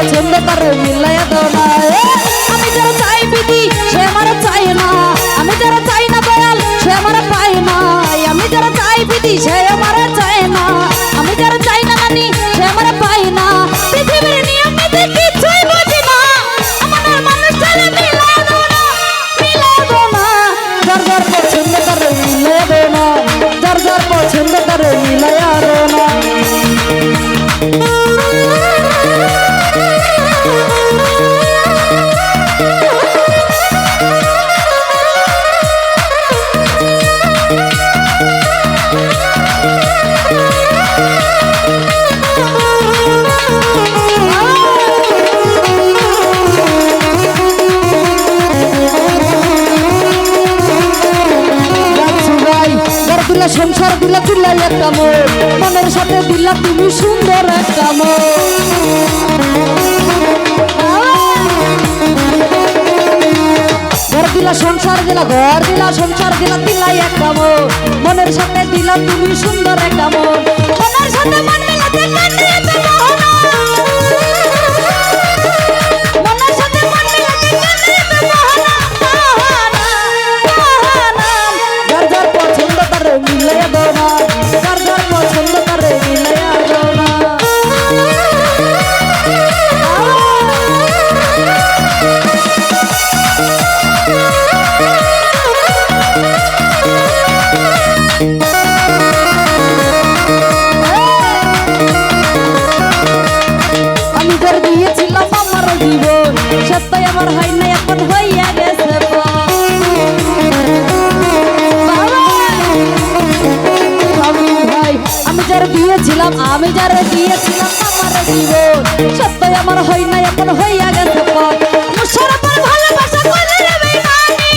পছন্দ করে মিলাইয়া দাও না। আমি যারা চাই বিধি সে আমার চাই না, আমি যারা চাই না দয়াল সে আমার পায় না। আমি যারা চাই বিধি সে আমার চায় না, আমি যারা চাই না নানি সে আমার পায় না। পৃথিবীর নিয়ম নীতি কিছুই বুঝি না, আমার মানুষটারে মিলাইয়া দাও না, মিলাইয়া দাও না। যার যার পছন্দ করে মিলাইয়া দাও না, যার যার পছন্দ করে মিলাইয়া দাও না। সংসার দিলা দিলা একটা মন, মনের সাথে দিলা তুমি সুন্দর একটা মন। ঘর দিলা সংসার দিলা, ঘর দিলা সংসার দিলা দিলাই একটা মন, মনের সাথে দিলা তুমি সুন্দর একটা মন। মনের সাথে মন মিলাতে কান্দিতে মোহনা, মনের সাথে মন মিলাতে কান্দিতে মোহনা, মোহনা, মোহনা। যার যার পছন্দ করে মিলাইয়া দাও না, যার যার পছন্দ করে মিলাইয়া দাও না। আমি তোর দিয়েছিলাম আমার জীবন, সত্যই আমার হয় না এখন হইয়া গেছে। আমি যারা দিয়েছিলাম, আমি যারা দিয়েছিলাম আমার জীবন, সত্যই আমার হয় না এখন হইয়া গেছে। মুশারফের ভালোবাসা করলে রে বেঈমানি,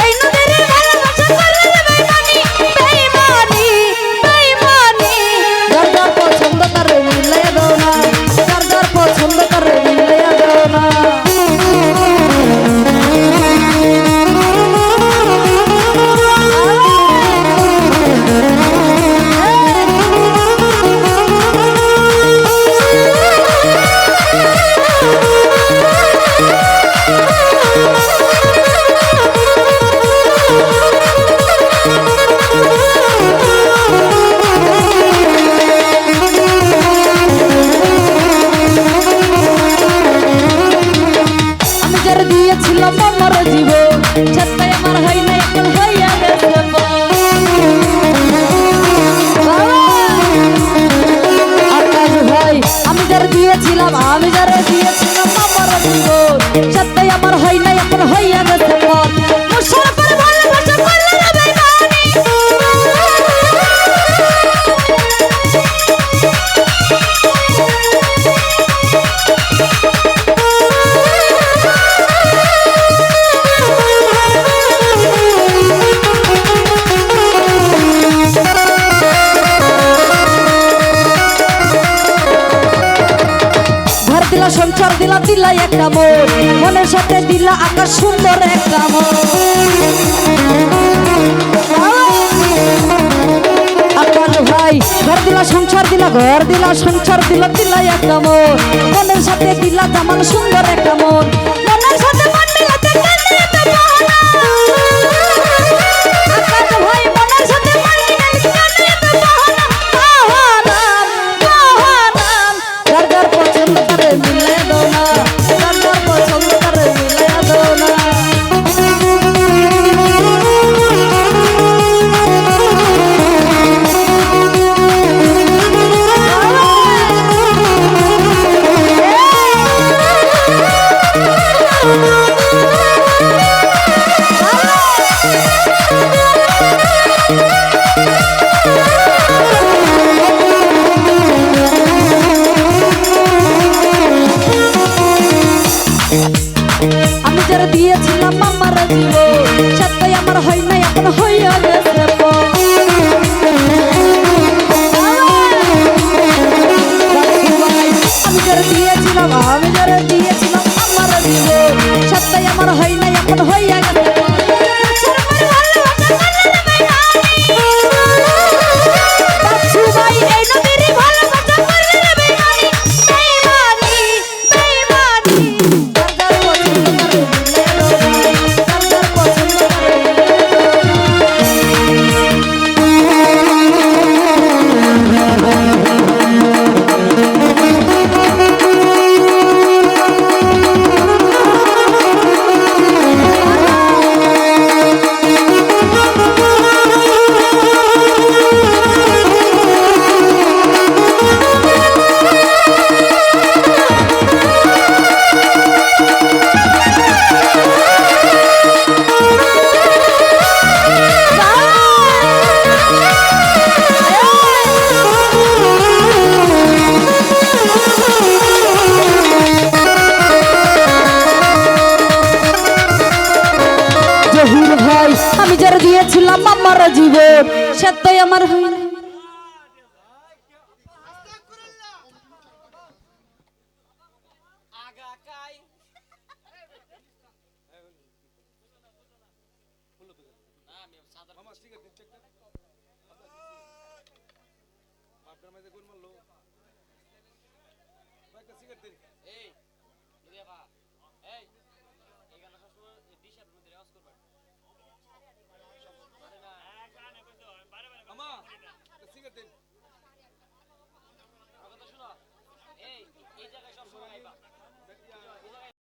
এই নদীর ভালোবাসা করলে রে বেঈমানি, বেঈমানি, বেঈমানি। যার যার পছন্দ করে মিলাইয়া দাও না, যার যার পছন্দ করে মিলাইয়া দাও না। দিয়েছিলাম আমার জীবন, সত্যই আমার হয় না এখন হইয়া গেছে। আকাশ ভাই আমি যারা দিয়েছিলাম, আমি যারা দিয়েছিলাম আমার জীবন, সত্যই আমার হয় না এখন হইয়া গেছে। মুশারফের ভালোবাসা করলে রে বেঈমানি, সংসার দিলা দিলা একটা মন, মনের সাথে দিলা আকাশ সুন্দর একটা মন। আকাশ ভাই ঘর দিলা সংসার দিলা, ঘর দিলা সংসার দিলা দিলাই একটা মন, মনের সাথে দিলা জামাল সুন্দর একটা মন। মনের সাথে মন মিলাতে কান্দিতে মোহনা, আকাশ ভাই মনের সাথে মন মিলাতে কান্দিতে মোহনা, মোহনা, মোহনা। যার যার পছন্দ করে মিলাইয়া দাও না, যার যার পছন্দ করে মিলাইয়া দাও না। দিয়েছিলাম আমার জীবন সে তো আমার হইল না। আপনার মাঝে কোন মারলো? একটা সিগারেট দিন। এই